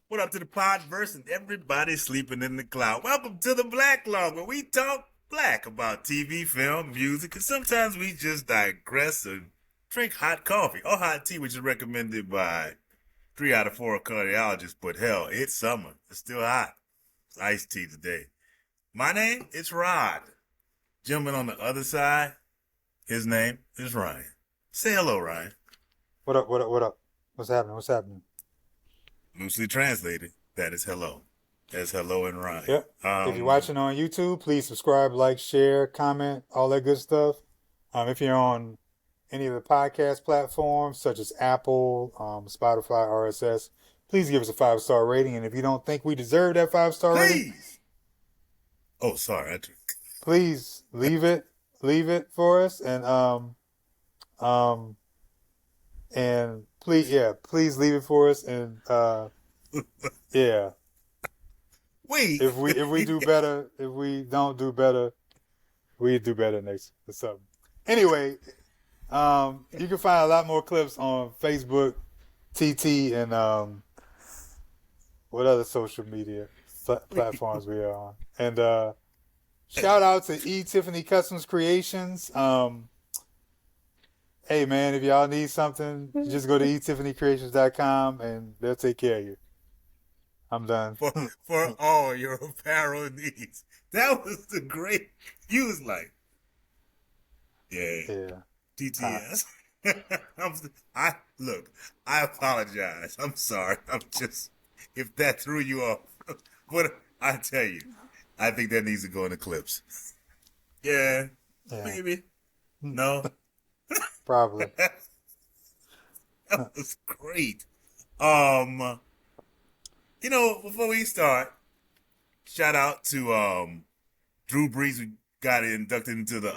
What up to the podverse and everybody sleeping in the cloud? Welcome to the Black Log, where we talk black about TV, film, music, and sometimes we just digress and drink hot coffee or hot tea, which is recommended by 3 out of 4 cardiologists. But hell, it's summer. It's still hot. It's iced tea today. My name is Rod. Gentleman on the other side, his name is Ryan. Say hello, Ryan. What up? What up? What up? What's happening? What's happening? Loosely translated, that is hello. That's hello and Ryan. Yep. If you're watching on YouTube, please subscribe, like, share, comment, all that good stuff. If you're on any of the podcast platforms such as Apple, Spotify, RSS, please give us a 5-star rating. And if you don't think we deserve that 5-star rating, Please. Oh, sorry. please leave it for us. And please leave it for us. And yeah. Wait. If we do better, if we don't do better, we do better next or something. Anyway, you can find a lot more clips on Facebook, TT, and what other social media platforms we are on. And shout out to E. Tiffany Customs Creations. Hey man, if y'all need something, just go to etiffanycreations.com and they'll take care of you. I'm done. For all your apparel needs. That was the great. You was like, yeah. TTS. I apologize. I'm sorry. I'm just, if that threw you off, what I tell you, I think that needs to go in the clips. Yeah. Maybe. No. Probably. That was great. Before we start, shout out to Drew Brees, who got inducted into the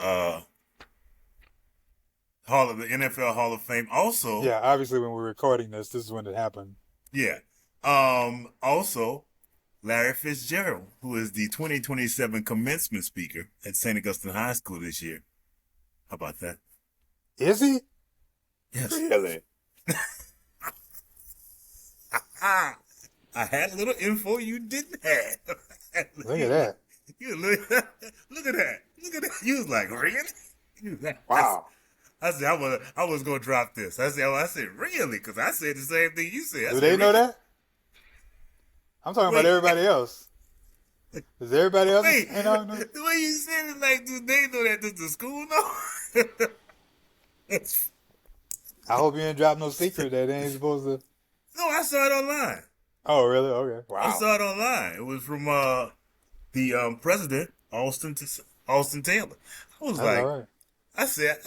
NFL Hall of Fame. Also, yeah, obviously when we're recording this is when it happened. Yeah. Also, Larry Fitzgerald, who is the 2027 commencement speaker at St. Augustine High School this year. How about that? Is he? Yes. Really? I had a little info you didn't have. Look at that. Look at that. Look at that. You was like, really? Wow. I said, I was going to drop this. I said, really? Because I said the same thing you said. Do they know that? I'm talking about everybody else. Does everybody else know? The way you said it, like, do they know that? Does the school know? I hope you didn't drop no secret that they ain't supposed to. No, I saw it online. Oh, really? Okay. Wow. I saw it online. It was from the president, Austin Taylor. I was like, all right. I said,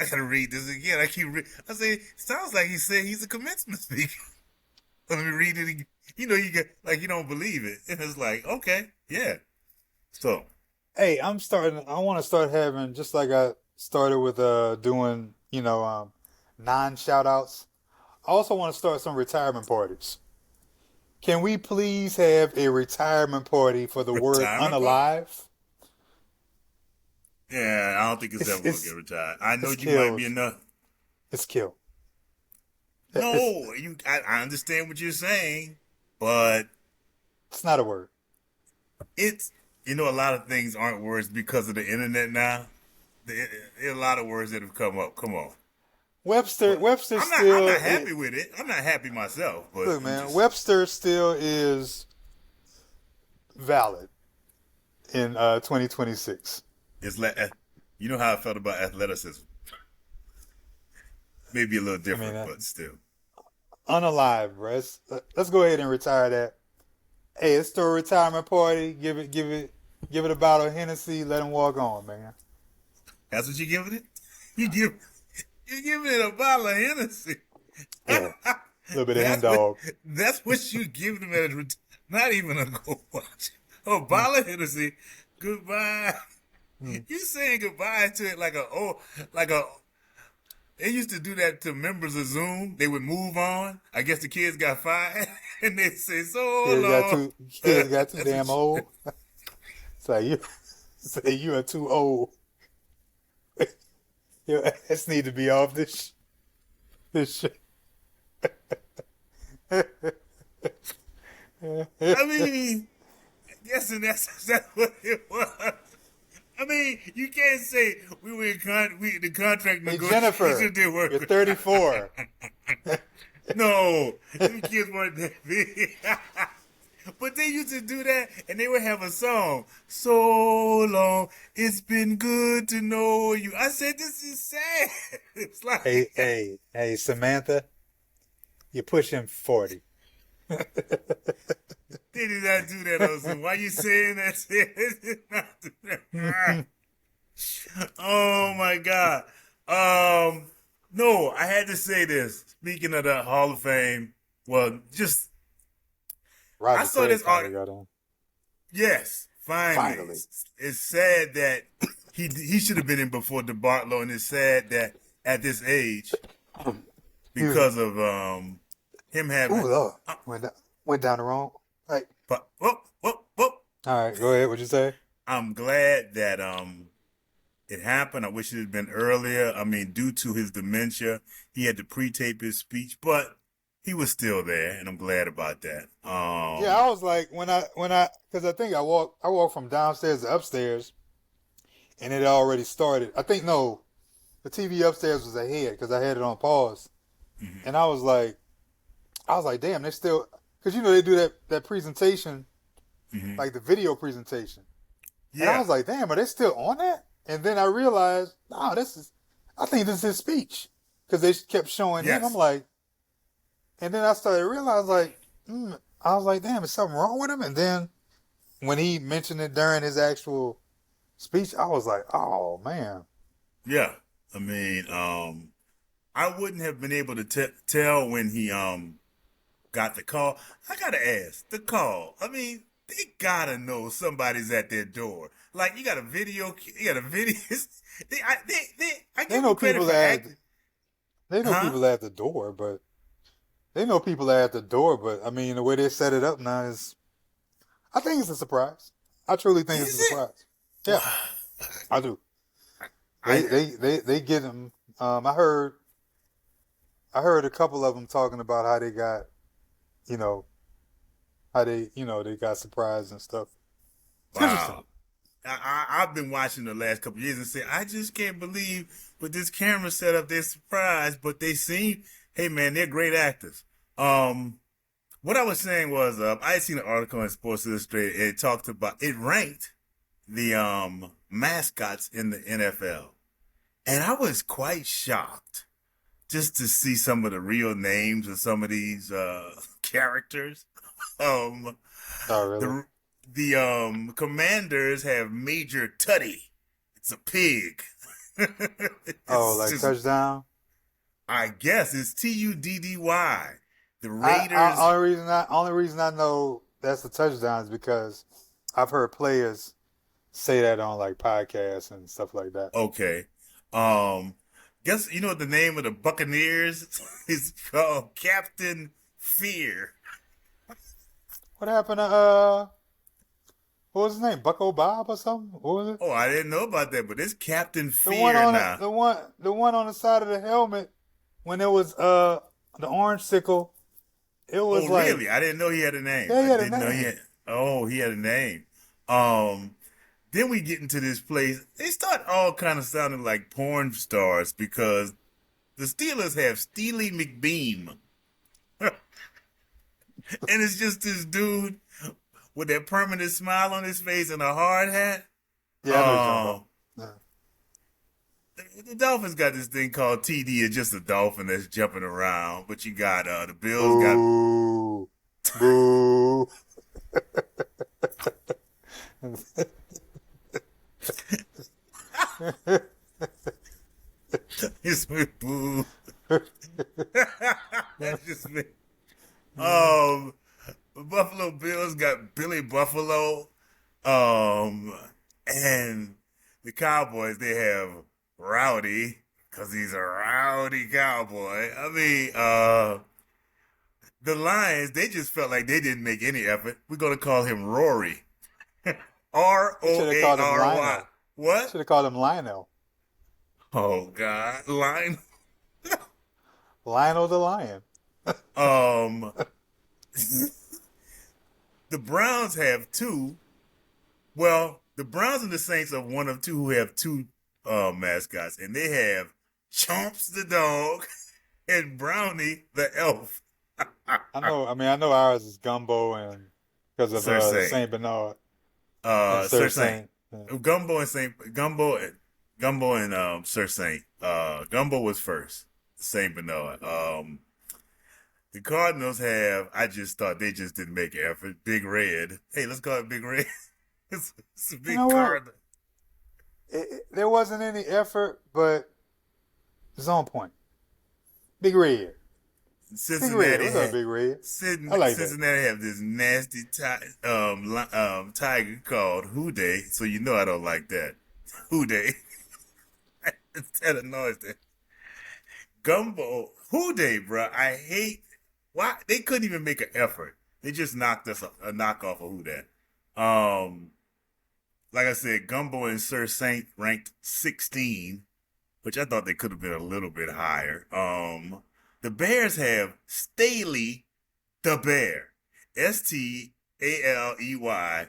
I gotta read this again. I keep reading. I said, sounds like he said he's a commencement speaker. Let me read it again. You don't believe it. And it's like, okay, yeah. So. Hey, I want to start having, just like I started with doing, non-shout outs. I also want to start some retirement parties. Can we please have a retirement party for the word unalive? Yeah, I don't think it's ever going to get retired. I know you killed. Might be enough. It's killed. No, I understand what you're saying, but it's not a word. It's, a lot of things aren't words because of the internet now. There are a lot of words that have come up. Come on. Webster I'm still... not happy with it. I'm not happy myself. But look, man, Webster still is valid in 2026. You know how I felt about athleticism. Maybe a little different, but still. Unalive, bro. Let's go ahead and retire that. Hey, let's throw a retirement party. Give it a bottle of Hennessy. Let him walk on, man. That's what you giving it? You're giving it a bottle of Hennessy. Yeah. A little bit of hen dog. That's what you giving him at not even a go watch. A bottle of Hennessy. Goodbye. You saying goodbye to it like they used to do that to members of Zoom. They would move on. I guess the kids got fired, and they'd say, so long. Kids got too damn old. You are too old. Your ass need to be off this shit. I mean, yes, and that's what it was. I mean, you can't say we were the contract Hey, negotiations Jennifer, didn't you're work. 34. No, them kids weren't that big. But they used to do that, and they would have a song. So long, it's been good to know you. I said, this is sad. It's like Hey, Samantha, you're pushing 40. they did not do that on Zoom. Why you saying that? They did not do that. Oh my God. Um, no, I had to say this. Speaking of the Hall of Fame, well, just I Roger saw Craig this finally article. got on. Yes, finally. Finally. It's sad that he should have been in before DeBartolo, and it's sad that at this age, Excuse me. because of him Ooh, having. Lord. Uh, Went down the wrong. Like, but whoop, whoop, whoop. all right, go ahead. What'd you say? I'm glad that it happened. I wish it had been earlier. I mean, due to his dementia, he had to pre-tape his speech, but he was still there, and I'm glad about that. Yeah, I was like because I think I walked from downstairs to upstairs, and it had already started. I think no, the TV upstairs was ahead because I had it on pause, Mhm. and I was like, damn, they're still because they do that presentation Mhm. like the video presentation, and I Yeah. was like, damn, are they still on that? And then I realized, no, I think this is his speech because they kept showing him. I'm Yes. like, and then I started to realize like, I was like, damn, is something wrong with him? And then when he mentioned it during his actual speech, I was like, oh man. Yeah. I mean, I wouldn't have been able to tell when he got the call. I gotta ask the call. I mean, they gotta know somebody's at their door. Like you got a video. You got a video. I They give them know credit people for that acting. they know Huh? people at the door, but they know people at the door. But I mean, the way they set it up now is, I think it's a surprise. I truly think it's a Is it? surprise. Yeah, Wow. I do. They I they they they get him. I heard a couple of them talking about how they got, you know, they got surprised and stuff. It's interesting. wow. I've been watching the last couple of years and say I just can't believe with this camera setup they're surprised, but they seem. Hey man, they're great actors. What I was saying was I had seen an article in Sports Illustrated. It talked about it ranked the mascots in the NFL, and I was quite shocked just to see some of the real names of some of these characters. Um, Oh, really? the Commanders have Major Tutty. It's a pig. Oh, It's like just touchdown? I guess it's Tuddy. The I Raiders. only reason I know that's a touchdown is because I've heard players say that on like podcasts and stuff like that. Okay. Um, guess you know what the name of the Buccaneers is called Captain Fear. What happened to what was his name? Bucko Bob or something? What was it? Oh, I didn't know about that, but it's Captain The one Fear on it, now. the one on the side of the helmet when it was the orange sickle. It was Oh, like, really? I didn't know he had a name. yeah, he I had a didn't know he name. had. Oh, he had a name. Um, then we get into this place. They start all kind of sounding like porn stars because the Steelers have Steely McBeam, and it's just this dude with that permanent smile on his face and a hard hat. Yeah, I know what you're talking about. Um, Yeah. the Dolphins got this thing called TD. It's just a dolphin that's jumping around. But you got the Bills got. Boo, boo. It's with boo. That's just me. Um, the Buffalo Bills got Billy Buffalo. Um, and the Cowboys they have Rowdy because he's a rowdy cowboy. I mean, the Lions they just felt like they didn't make any effort. We're gonna call him Rory. R They O should have A called him R Y. Lionel. What? Should have called him Lionel. Oh God, line. Lionel the Lion. Um, the Browns have two. Well, the Browns and the Saints are one of two who have two mascots, and they have Chomps the dog and Brownie the elf. I know. I mean, I know ours is Gumbo and because of Sir Saint. Saint Bernard and Sir Sir Saint. Saint. Yeah. Gumbo and Sir Saint. Gumbo was first. Saint Bernard. The Cardinals have. I just thought they just didn't make an effort. Big Red. Hey, let's call it Big Red. it's a You big know what? card. There wasn't any effort, but it's on point. Big Red. Big Red. Cincinnati What's up, Big Red? I like that. Cincinnati have this nasty tiger called Houday, so you know I don't like that. Houday. That annoys me. Gumbo Houday, bro. I hate why they couldn't even make an effort. They just knocked us a knockoff of Houday. Like I said, Gumbo and Sir Saint ranked 16, which I thought they could have been a little bit higher. The Bears have Staley the Bear. Staley, the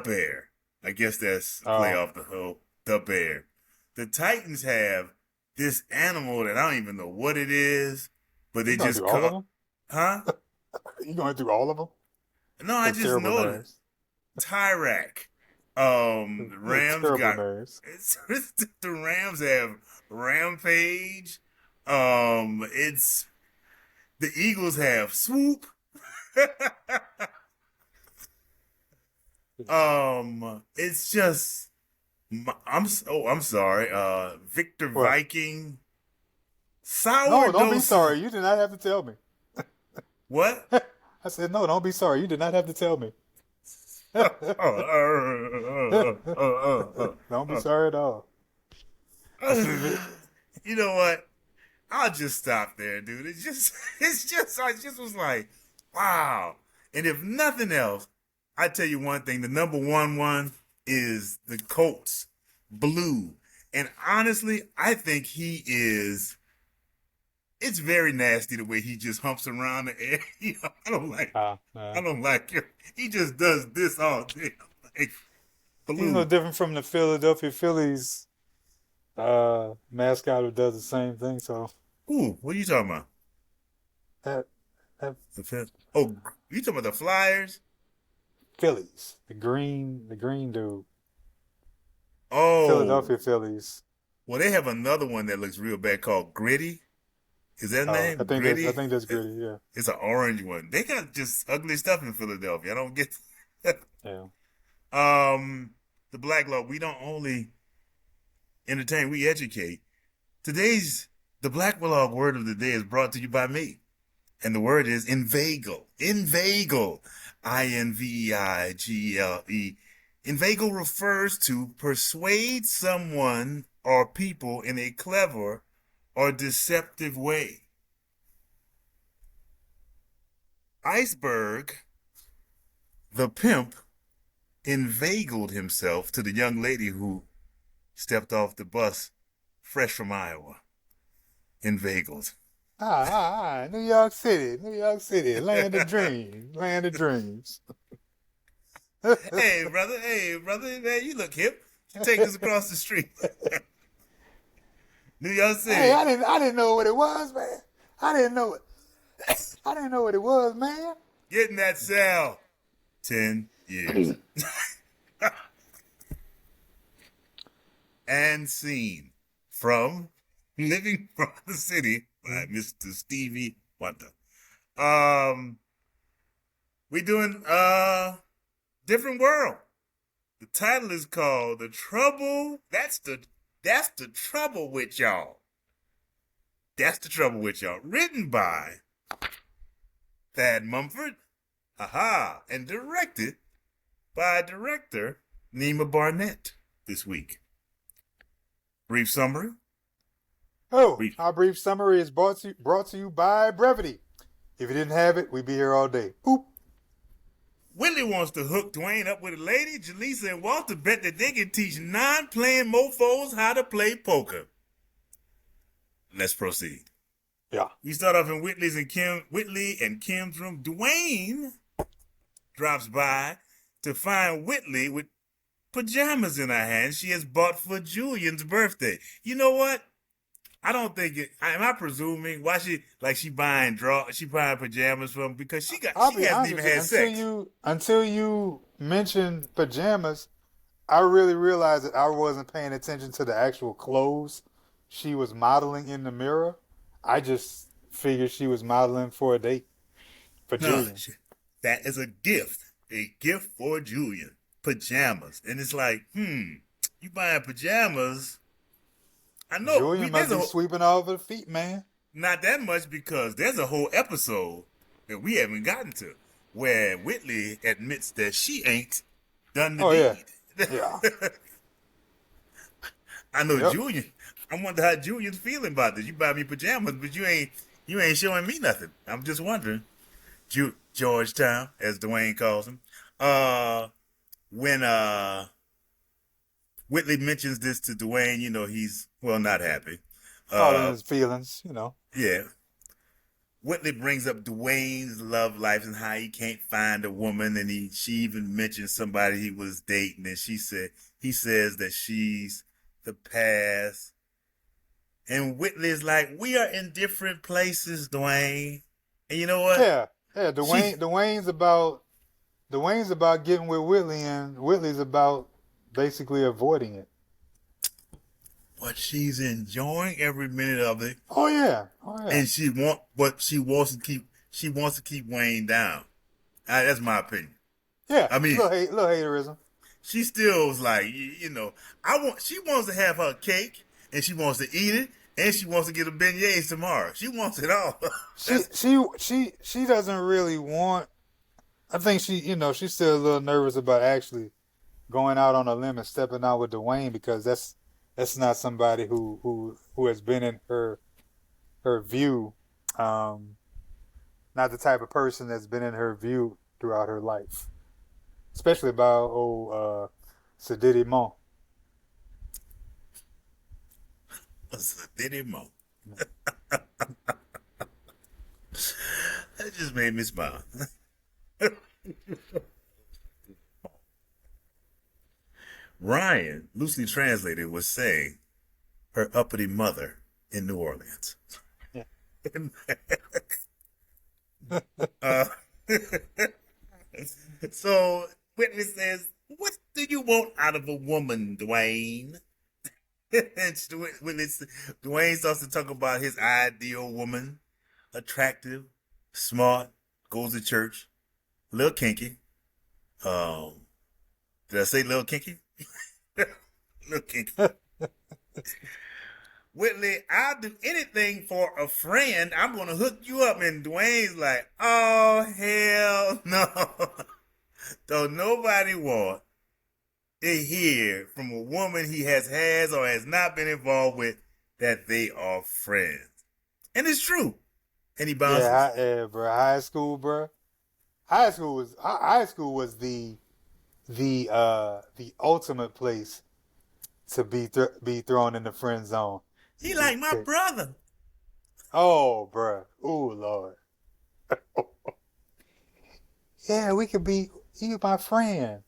Bear. I guess that's a play off the Bear. The Titans have this animal that I don't even know what it is, but they just all of them? Huh? You going through all of them? No, I just know it. Tyrak. The Rams got the Rams have Rampage. It's the Eagles have Swoop. It's just I'm sorry. Victor What? Viking. Sourdough. No, don't be sorry. You did not have to tell me. What? I said no. Don't be sorry. You did not have to tell me. Don't be sorry at all. You know what? I'll just stop there, dude. I just was like, wow. And if nothing else, I tell you one thing: the number one is the Colts Blue, and honestly, I think he is. It's very nasty the way he just humps around the air. I don't like. I don't like it. He just does this all day. Like, Blue. He's no different from the Philadelphia Phillies mascot who does the same thing. So, what are you talking about? You talking about the Flyers? Phillies, the green dude. Oh, Philadelphia Phillies. Well, they have another one that looks real bad called Gritty. Is that name? I think that's Gritty. Yeah, it's an orange one. They got just ugly stuff in Philadelphia. I don't get. Yeah. The Black Law. We don't only entertain; we educate. The Black Law word of the day is brought to you by me, and the word is inveigle. Inveigle. Inveigle. Inveigle refers to persuade someone or people in a clever or deceptive way. Iceberg, the pimp, inveigled himself to the young lady who stepped off the bus fresh from Iowa. Inveigled. New York City, land of dreams. Hey, brother, man, you look hip. You take us across the street. New York City. Hey, I didn't know what it was, man. I didn't know what it was, man. Get in that cell. 10 years. And scene from Living from the City by Mr. Stevie Wonder. We doing Different World. The title is called The Trouble. That's the trouble with y'all. That's the trouble with y'all. Written by Thad Mumford. And directed by director Nima Barnett this week. Brief summary. Our brief summary is brought to you by Brevity. If you didn't have it, we'd be here all day. Boop. Whitley wants to hook Dwayne up with a lady. Jaleesa and Walter bet that they can teach non-playing mofos how to play poker. Let's proceed. Yeah. We start off in Whitley and Kim's room. Dwayne drops by to find Whitley with pajamas in her hand she has bought for Julian's birthday. You know what? I don't think it. Am I presuming? Why she buying pajamas for him because I'll she be hasn't honest even with you. had sex. Until you mentioned pajamas, I really realized that I wasn't paying attention to the actual clothes she was modeling in the mirror. I just figured she was modeling for a date for No, Julian. that is a gift for Julian. Pajamas, and it's like, you buying pajamas? I know Julian there's must be sweeping off her feet, man. not that much because there's a whole episode that we haven't gotten to where Whitley admits that she ain't done the Oh yeah, deed. yeah, I know yep. Julian. I wonder how Julian's feeling about this. You buy me pajamas, but you ain't showing me nothing. I'm just wondering. Georgetown, as Dwayne calls him. When Whitley mentions this to Dwayne, he's not happy. All in Uh, his feelings, you know. yeah. Whitley brings up Dwayne's love life and how he can't find a woman, and she even mentions somebody he was dating, and he says that she's the past. And Whitley's like, we are in different places, Dwayne. And you know what? Yeah, yeah. She Dwayne's about getting with Whitley, and Whitley's about basically avoiding it. but she's enjoying every minute of it, Oh yeah, oh yeah. and she wants to keep Wayne down. That's my opinion. Yeah, I mean, little haterism. she still was like, she wants to have her cake, and she wants to eat it, and she wants to get a beignets tomorrow. She wants it all. She doesn't really want. I think she's still a little nervous about actually going out on a limb and stepping out with Dwayne because that's not somebody who has been in her view. Not the type of person that's been in her view throughout her life, especially about Sadiddy Mo. Diddy Mo. That just made me smile. Ryan, loosely translated, was saying her uppity mother in New Orleans. Yeah. uh, so Whitney says, "What do you want out of a woman, Dwayne?" And Dwayne starts to talk about his ideal woman, attractive, smart, goes to church, little kinky. Did I say little kinky? Little kinky. Whitley, I'll do anything for a friend. I'm gonna hook you up. And Dwayne's like, oh hell no. Don't nobody want to hear from a woman he has or has not been involved with that they are friends. And it's true. And he bounces. Yeah, bro. High school, bro. High school was the ultimate place to be thrown in the friend zone. He like my brother. Oh, bro. Oh, Lord. Yeah, we could be. You my friend.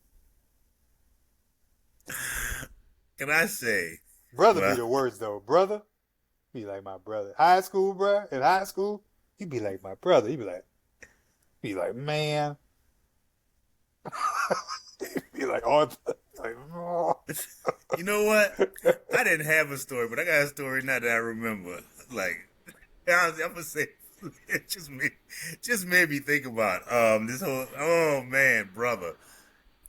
Can I say? Brother be the worst though. Brother be like my brother. High school, bro. In high school, you be like my brother. You be like man. Be like Arthur. Like, oh. You know what? I didn't have a story, but I got a story now that I remember. Like, I'm gonna say, it just made me think about this whole. Oh man, brother,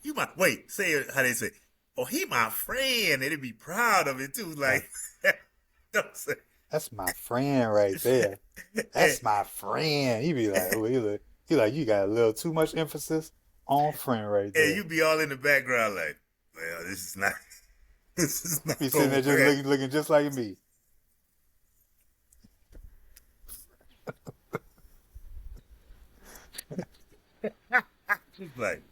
you might wait. Say it how they say. Oh, he my friend. They'd be proud of it too. Like, don't say. That's my friend right there. That's my friend. You be like, oh, he like you got a little too much emphasis on friend right there. And you be all in the background like, well, this is not. This is not. Be sitting there just looking just like me. Just like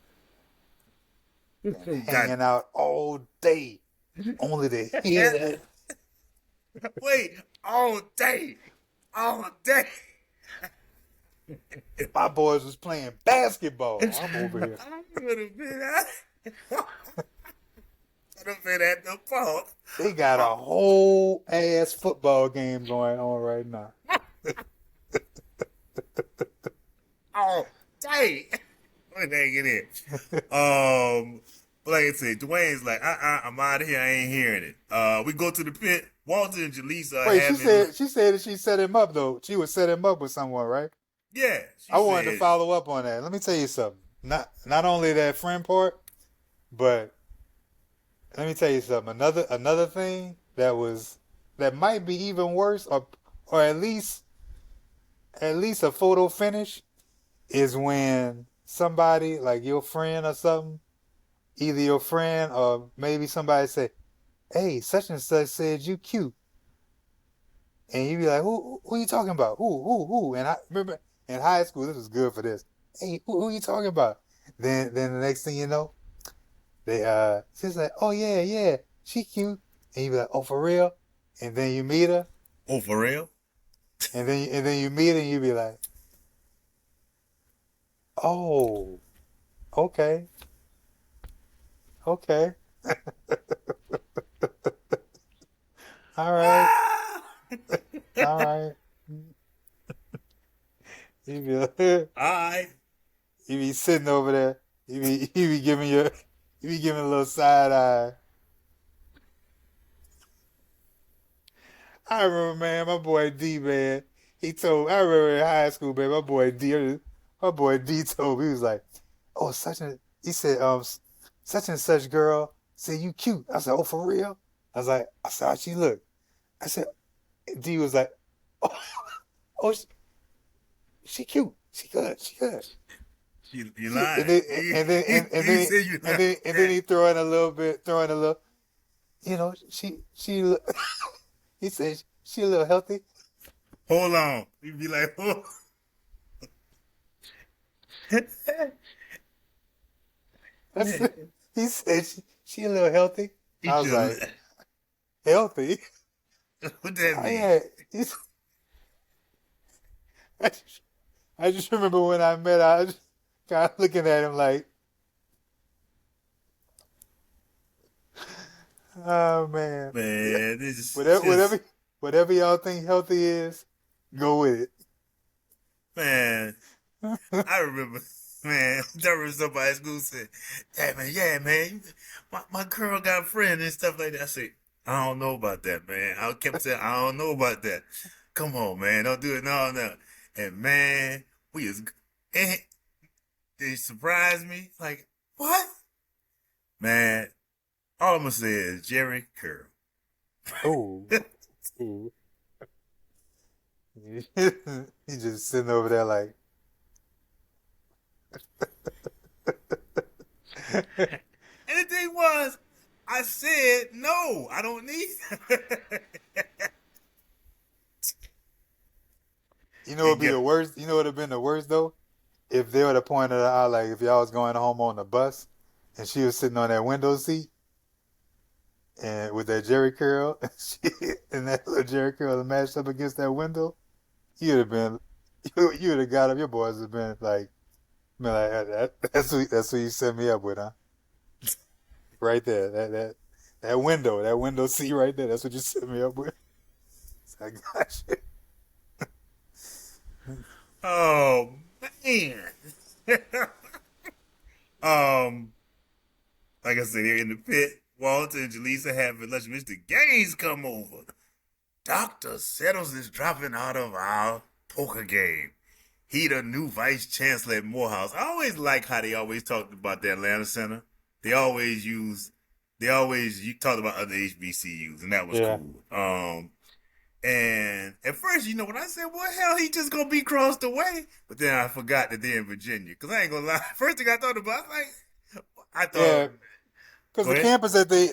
hanging out all day, only to hear that. Wait, all day, all day. My boys was playing basketball. I'm over here. I would have been. I'd have been at the park. They got a whole ass football game going on right now. Oh, dang. Let me get in. But like I said, Dwayne's like, I'm out of here. I ain't hearing it. We go to the pit. Walter and Jaleesa are Wait, having. she said that she set him up though. She would set him up with someone, right? Yeah, she I wanted to said. follow up on that. Let me tell you something. Not only that friend part, but let me tell you something. Another thing that might be even worse, or at least a photo finish, is when somebody like your friend or something, either your friend or maybe somebody say, "Hey, such and such said you cute," and you be like, "Who you talking about? Who?" And I remember in high school, this was good for this. Hey, who you talking about? Then the next thing you know, she's like, "Oh yeah, she cute," and you be like, "Oh for real?" And then you meet her, Oh, for real? and then you meet her, and you be like, "Oh, okay, okay, all right, Ah! all right." You be like, Alright. you be sitting over there, you be giving a little side eye. I remember, man, my boy D, man. I remember in high school, man, my boy D told me, he was like, "Oh, he said, such and such girl said you cute." I said, "Oh, for real?" I said, "How she look?" I said, D was like, "Oh, oh, she cute. She good." You lying. And You then, said you and then lying. he throwing a little, you know, he said she a little healthy. Hold on. You be like, oh. I said, he said she a little healthy. You I was like, just, healthy? what that Oh mean? yeah. I just, I just remember when I met her, I was kind of looking at him like, oh man. Man, this is Whatever, just, whatever y'all think healthy is, go with man. it. I remember, man, I remember somebody at school said, "Hey, man, yeah, man, my girl got a friend and stuff like that." I said, "I don't know about that, man." I kept saying, "I don't know about that." Come on, man, don't do it, no. And man, and they surprised me. Like, what? Man, all I'm gonna say is Jerry Curl. Oh, ooh. He just sitting over there like, And the thing was, I said, no, I don't need. you know, And what'd be yeah, the worst. You know, what'd have been the worst though, if they would have pointed her out, like if y'all was going home on the bus, and she was sitting on that window seat, and with that Jerry curl, and that little Jerry curl mashed up against that window, you'd have been, you would have got up. Your boys would have been like that's who you set me up with, huh? Right there, that window seat right there. That's what you set me up with. I got you. oh man. um, like I said, here in the pit, Walter and Jaleesa having lunch. Mr. Gaines come over. Dr. Settles is dropping out of our poker game. He the new vice chancellor at Morehouse. I always like how they always talked about the Atlanta Center. They always use, you talked about other HBCUs, and that was Yeah. cool. And at first, when I said, "Well, hell, he just gonna be crossed away," but then I forgot that they're in Virginia. Cause I ain't gonna lie, first thing I thought about, I thought, Yeah, because go ahead.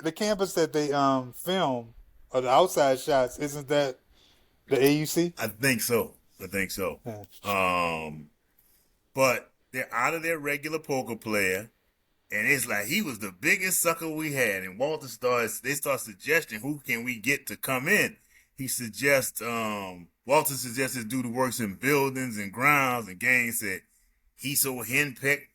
the campus that they film or the outside shots isn't that the AUC? I think so. I think so. Yeah. Um, but they're out of their regular poker player. And it's like he was the biggest sucker we had. And they start suggesting who can we get to come in. He suggests Walter suggested do the works in buildings and grounds, and Gaines said he's so henpecked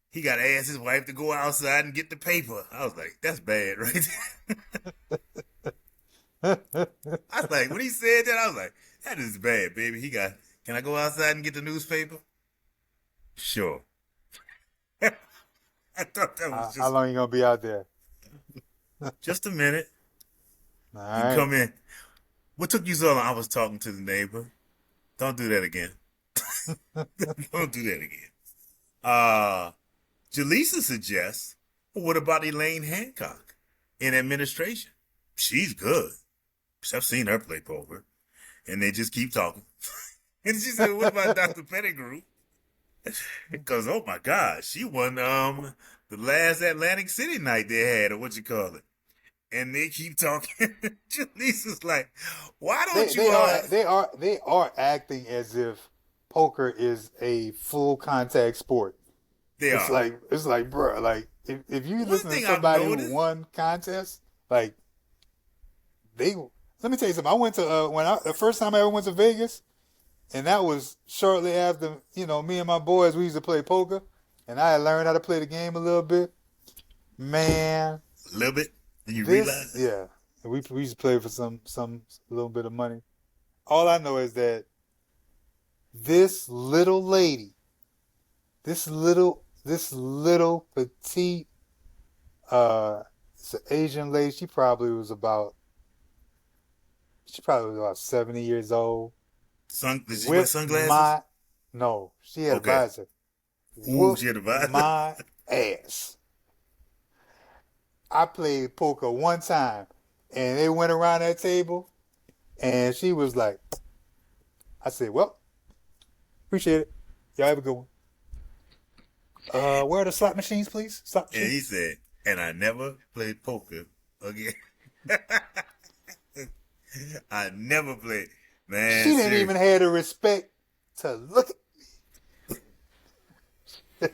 he got to ask his wife to go outside and get the paper. I was like, that's bad, right there. I was like, when he said that, I was like, that is bad, baby. Can I go outside and get the newspaper? Sure. I thought that was How long you gonna be out there? just a minute. All You right. come in. What took you so long? I was talking to the neighbor. Don't do that again. Don't do that again. Jaleesa suggests, well, what about Elaine Hancock in administration? She's good. I've seen her play poker. And they just keep talking. And she said, what about Dr. Pettigrew? Because, oh my God, she won the last Atlantic City night they had, or what you call it. And they keep talking. Jaleesa's like, why don't They are acting as if poker is a full contact sport. They It's are. like, bro, like if you One listen to thing I've somebody noticed- who won contests, like let me tell you something. I went to the first time I ever went to Vegas, and that was shortly after, me and my boys, we used to play poker, and I had learned how to play the game a little bit. Man, A little bit. And you this, realize? yeah, we used to play for some little bit of money. All I know is that this little lady, this little petite, it's an Asian lady. She probably was about 70 years old. Did she wear sunglasses? No, she had Okay. a visor. Ooh, she had a visor? My ass. I played poker one time, and they went around that table, and she was like, I said, well, appreciate it. Y'all have a good one. Where are the slot machines, please? Slot And machines. he said, and I never played poker again. I never played. Man, She didn't seriously. even have the respect to look at.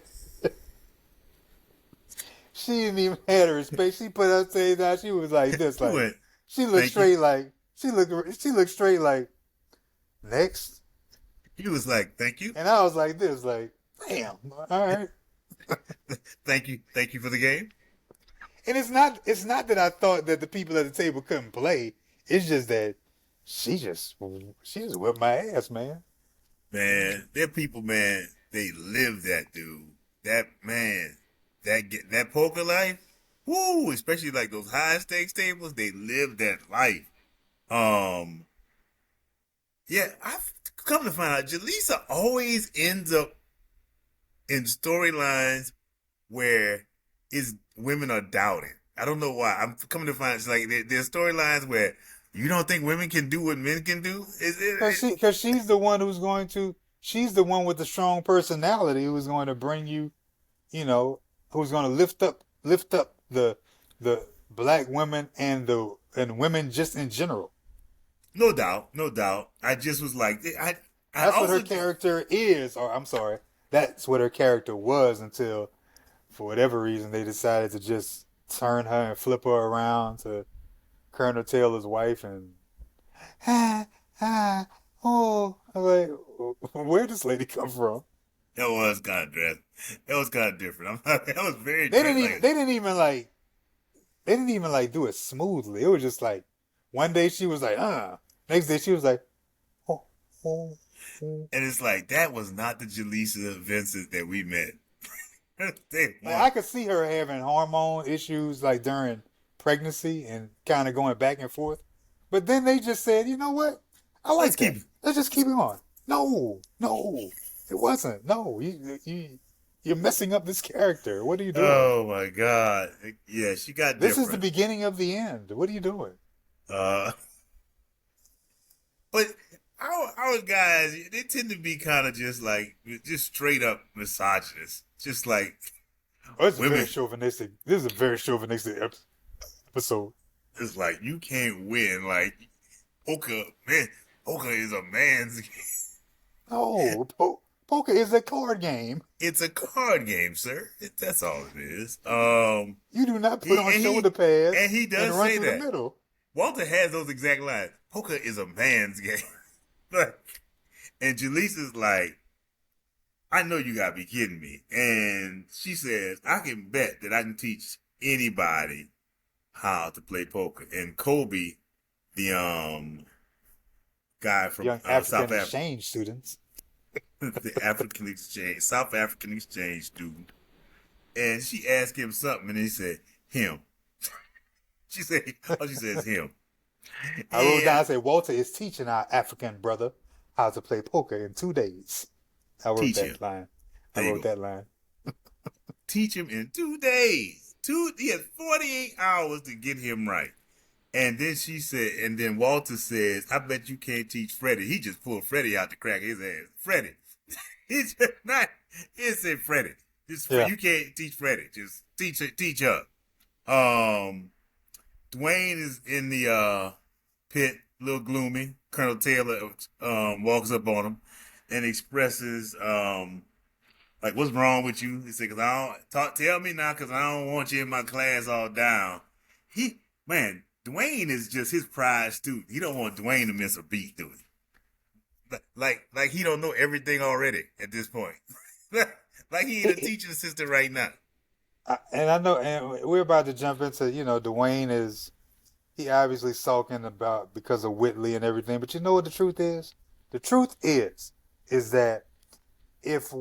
She didn't even have the respect. She put her face down. She was like this, She like went, she looked "Thank straight, you." like she looked straight, like next. He was like, thank you. And I was like this, like damn, all right. Thank you for the game. And it's not that I thought that the people at the table couldn't play. It's just that she just whipped my ass, man. Man, they're people, man, they live that, dude. That, man, that poker life, woo, especially like those high stakes tables, they live that life. Yeah, I've come to find out Jaleesa always ends up in storylines where women are doubting. I don't know why. I'm coming to find it's like there's storylines where you don't think women can do what men can do. Because she's the one she's the one with the strong personality who's going to bring you, who's going to lift up the black women and women just in general. No doubt, no doubt. I just was like, That's what her character is, or I'm sorry, that's what her character was until, for whatever reason, they decided to just turn her and flip her around to Colonel Taylor's wife and I'm like, where'd this lady come from? That was kind of dressed. That was kind of different. That was very. They didn't even do it smoothly. It was just like one day she was like, next day she was like, oh. And it's like that was not the Jaleesa Vincent that we met. I could see her having hormone issues like during pregnancy and kind of going back and forth. But then they just said, you know what? I like that. Let's just keep it on. No, it wasn't. No, you're messing up this character. What are you doing? Oh my God! Yeah, she got. This is the beginning of the end. What are you doing? But our guys, they tend to be kind of just straight up misogynists. Just like This is women. very chauvinistic. This is a very chauvinistic episode. It's like you can't win. Like poker, man. Poker is a man's game. No, poker is a card game. It's a card game, sir. That's all it is. You do not put on shoulder pads and he does run say through that. the middle. Walter has those exact lines. Poker is a man's game. And Jaleesa's like, I know you gotta be kidding me. And she says, I can bet that I can teach anybody how to play poker. And Kobe, the guy from Young South African Africa, exchange students. the African exchange, South African exchange student, and she asked him something, and he said, him. She said, all she says him. I wrote down, I And said, Walter is teaching our African brother how to play poker in 2 days. I wrote teach him. that line. I There you wrote go. that line. Teach him in 2 days. He had 48 hours to get him right. And then she said, and then Walter says, I bet you can't teach Freddie. He just pulled Freddie out to crack his ass. Freddie. He's just not, he said Freddie. Yeah. You can't teach Freddie. Just teach her. Dwayne is in the pit, a little gloomy. Colonel Taylor walks up on him and expresses like, what's wrong with you? He said, cause I don't tell me now, cause I don't want you in my class all down. Dwayne is just his prize student. He don't want Dwayne to miss a beat, do he? Like he don't know everything already at this point. Like he ain't a teaching assistant right now. And I know, and we're about to jump into, Dwayne he obviously sulking about because of Whitley and everything. But you know what the truth is? The truth is that if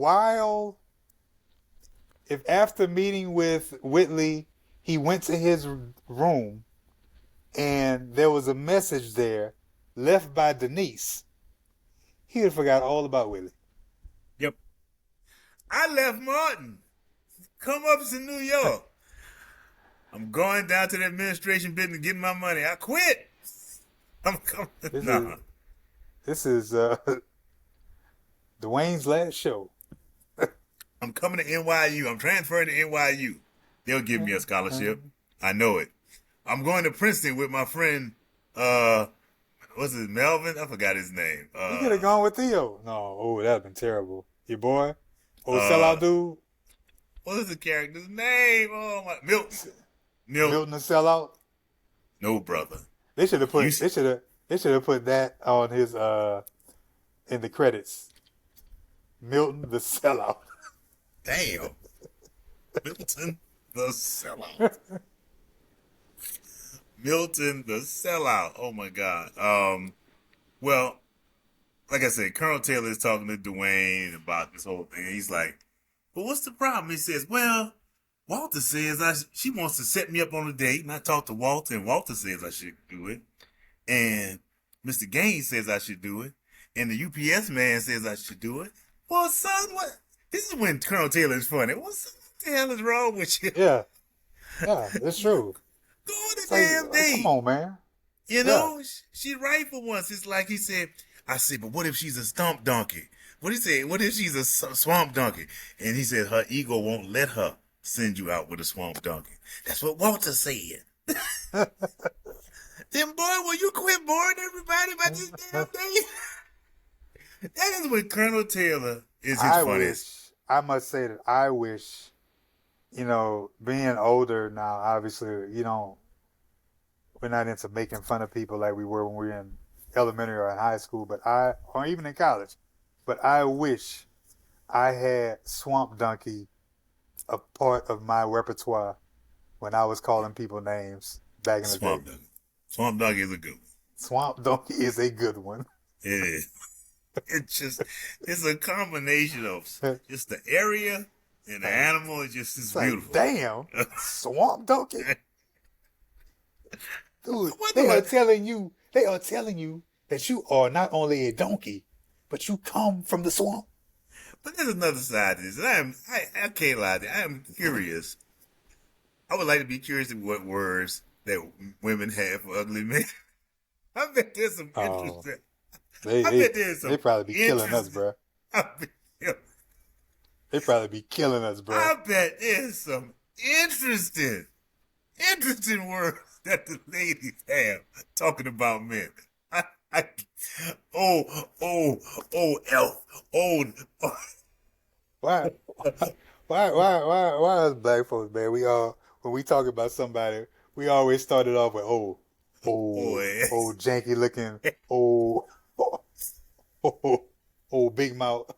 after meeting with Whitley, he went to his room and there was a message there left by Denise, he would have forgot all about Whitley. Yep. I left Martin. Come up to New York. I'm going down to the administration business getting my money. I quit. I'm coming. This is Dwayne's last show. I'm coming to NYU. I'm transferring to NYU. They'll give me a scholarship. I know it. I'm going to Princeton with my friend, what's his, Melvin? I forgot his name. You could have gone with Theo. No, that'd have been terrible. Your boy? Sellout dude? What was the character's name? Oh my, Milton. Milton the sellout? No, brother. They should have put that on his in the credits. Milton the sellout. Damn. Milton the sellout. Milton the sellout. Oh my God. Well, like I said, Colonel Taylor is talking to Dwayne about this whole thing. He's like, "Well, what's the problem?" He says, "Well, Walter says she wants to set me up on a date, and I talked to Walter, and Walter says I should do it, and Mr. Gaines says I should do it, and the UPS man says I should do it." Well, son, what? This is when Colonel Taylor is funny. What the hell is wrong with you? Yeah, it's true. Go on the damn date. Come on, man. You know, she's right for once. It's like he said, I said, but what if she's a stump donkey? What he said, what if she's a swamp donkey? And he said her ego won't let her send you out with a swamp donkey. That's what Walter said. Then, boy, will you quit boring everybody by this damn thing? That is when Colonel Taylor is his funniest. I must say that I wish, being older now, obviously, we're not into making fun of people like we were when we were in elementary or in high school, or even in college. But I wish I had Swamp Donkey a part of my repertoire when I was calling people names back in the day. Donkey. Swamp Donkey is a good one. Swamp Donkey is a good one. It is. It's a combination of just the area and the animal. It's beautiful. Damn, Swamp Donkey. Dude, they are telling you that you are not only a donkey, but you come from the swamp. But there's another side to this. I can't lie to you. I am curious. I would like to be curious of what words that women have for ugly men. I bet there's some interesting. They probably be killing us, bro. They probably be killing us, bro. I bet there's some interesting words that the ladies have talking about men. Why us black folks, man? When we talk about somebody, we always started off with janky looking, Oh, big mouth.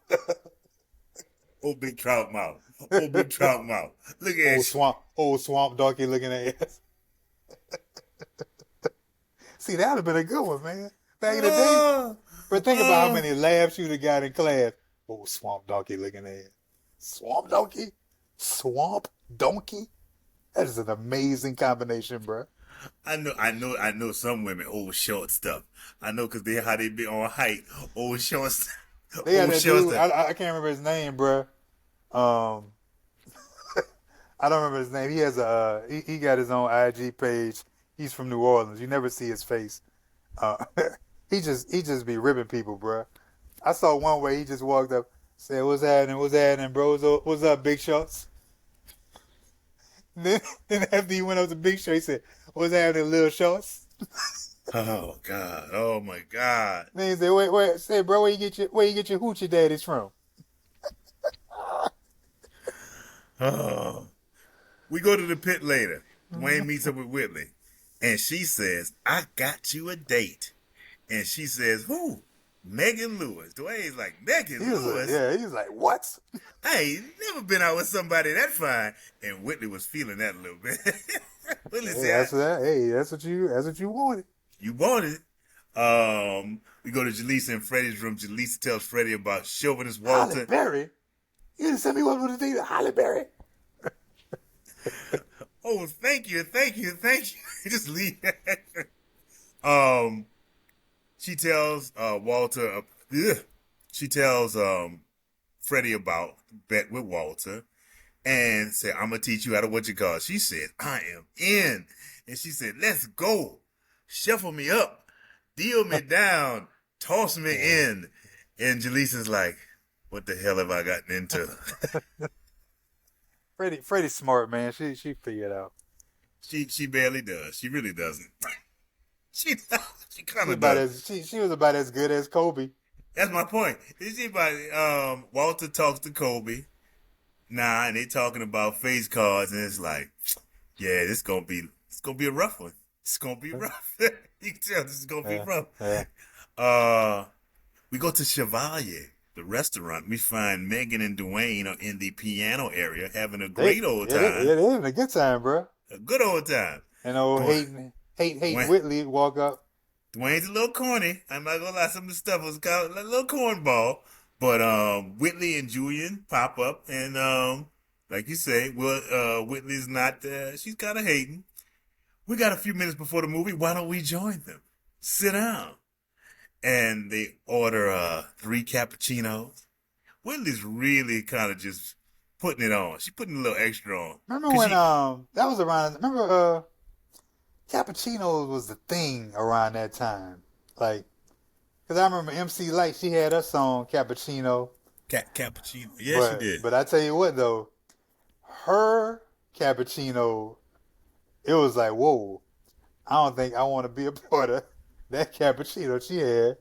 Old big trout mouth. Old big trout mouth. Look at you. Old swamp donkey looking ass. See, that would have been a good one, man. Back in the day. Oh, But think about how oh. many laughs you'd have got in class. Oh, swamp donkey looking ass. Swamp donkey? Swamp donkey? That is an amazing combination, bro. I know some women old short stuff. I know because they how they be on height. Old short stuff. They had Old that short dude, stuff. I can't remember his name, bro. Um, I don't remember his name. He has he got his own IG page. He's from New Orleans. You never see his face. Uh, he just be ripping people, bro. I saw one where he just walked up, said, what's happening, bro? What's up, Big Shots?" Then after he went up to Big Show, he said, "What's happening, Little Shorts?" Oh God. Oh my God. Then he said, wait, say, bro, where you get your hoochie daddies from? Oh. We go to the pit later. Dwayne meets up with Whitley, and she says, "I got you a date." And she says, "Who?" Megan Lewis. Dwayne's like, "Megan Lewis? He was like, what? I ain't never been out with somebody that fine." And Whitley was feeling that a little bit. Whitley said, That's what you wanted. "You want it." We go to Jaleesa and Freddie's room. Jaleesa tells Freddie about chauvinist Holly Walter. Berry? You didn't send me one with the thing, Holly Berry. Oh, thank you. Just leave. um, she tells Walter. She tells Freddie about bet with Walter, and said, "I'm gonna teach you how to what you call." She said, "I am in," and she said, "Let's go. Shuffle me up, deal me down, toss me in." And Jaleesa's like, "What the hell have I gotten into?" Freddie's smart, man. She figured it out. She barely does. She really doesn't. She kind of About does. she was about as good as Kobe. That's my point. Is she about Walter talks to Kobe. Nah, and they talking about face cards, and it's like, yeah, it's gonna be a rough one. It's gonna be rough. You can tell this is gonna be rough. Yeah. We go to Chevalier, the restaurant. We find Megan and Dwayne are in the piano area having a great old time. They having a good time, bro. A good old time. And old Dwayne- hate Dwayne- Whitley walk up. Dwayne's a little corny. I'm not gonna lie, some of the stuff was kind of a little cornball. But Whitley and Julian pop up, and like you say, Whitley's not. She's kind of hating. We got a few minutes before the movie. Why don't we join them? Sit down. And they order 3 cappuccinos. Whitley's really kind of just putting it on. She's putting a little extra on. Remember when that was around? Remember cappuccinos was the thing around that time, like. Because I remember MC Light, she had her song Cappuccino. Cappuccino. Yeah, she did. But I tell you what, though, her Cappuccino, it was like, whoa, I don't think I want to be a part of that Cappuccino she had.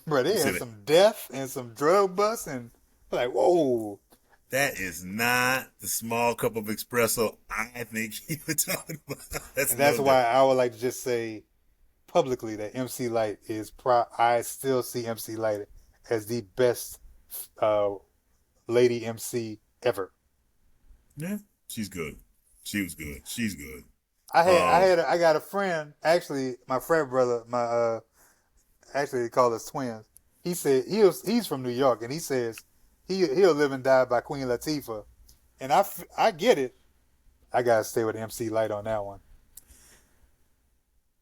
Bro, they had some death and some drug busts and like, whoa. That is not the small cup of espresso I think you were talking about. That's why I would like to just say publicly that MC Light is I still see MC Light as the best lady MC ever. Yeah, she's good. She was good. She's good. I got a friend, actually my frat brother, actually they call us twins. He said he's from New York, and he says he'll live and die by Queen Latifah, and I get it. I gotta stay with MC Light on that one.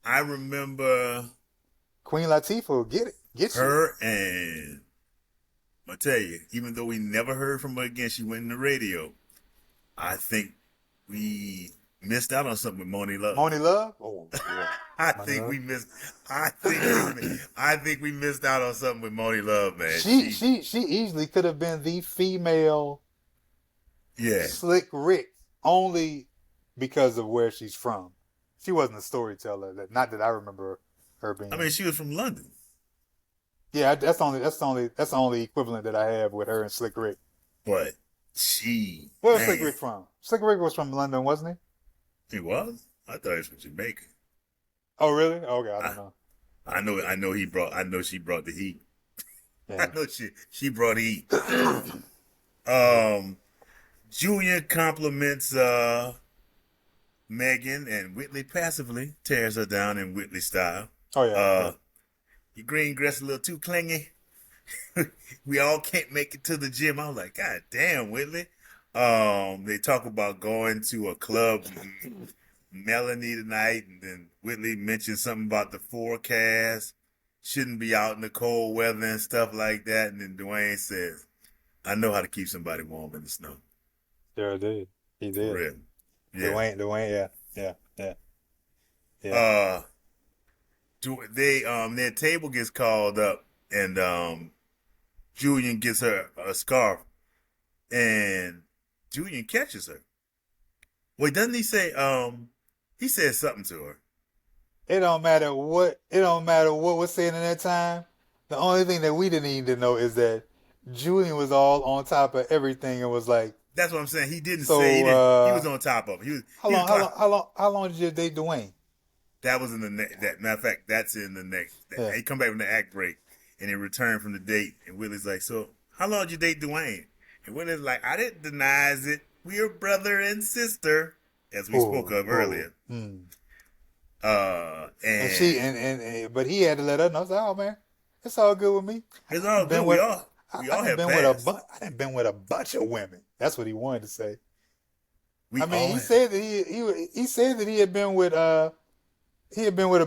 I remember Queen Latifah will get her, and I tell you, even though we never heard from her again, she went in the radio. I think we missed out on something with Moni Love. Moni Love? Oh, yeah. I think we missed out on something with Moni Love, man. She easily could have been the female Slick Rick, only because of where she's from. She wasn't a storyteller. Not that I remember her being. I mean, she was from London. Yeah, that's the only equivalent that I have with her and Slick Rick. But where was Slick Rick from? Slick Rick was from London, wasn't he? He was? I thought he was from Jamaica. Oh, really? Okay, I don't know. I know she brought the heat. I Yeah. know she brought heat. Um, Junior compliments Megan, and Whitley passively tears her down in Whitley style. Oh yeah. Uh, Yeah. your green dress a little too clingy. We all can't make it to the gym. I was like, God damn, Whitley. They talk about going to a club with Melanie tonight, and then Whitley mentioned something about the forecast. Shouldn't be out in the cold weather and stuff like that. And then Dwayne says, I know how to keep somebody warm in the snow. Sure did. He For did. real. Yeah. Dwayne. Yeah. Yeah. Yeah. Yeah. Uh they their table gets called up, and Julian gets her a scarf, and Julian catches her. Wait, doesn't he say he says something to her? It don't matter what. It don't matter what was said in that time. The only thing that we didn't need to know is that Julian was all on top of everything and was like, That's what I'm saying. He didn't say he so didn't. He was on top of it. how He was long? How long? How long? How long did you date Dwayne? That was in the next. That matter of fact, that's in the next. Yeah. He come back from the act break, and he returned from the date, and Willie's like, "So, how long did you date Dwayne?" And Willie's like, "I didn't deny it. We're brother and sister, as we spoke of earlier." And And but he had to let her know. I was like, oh man, it's all good with me. it's I all done been good. with, We I all done have been with a passed. I done been with a bunch of women. That's what he wanted to say. We I mean, all he have. said that he said that he had been with a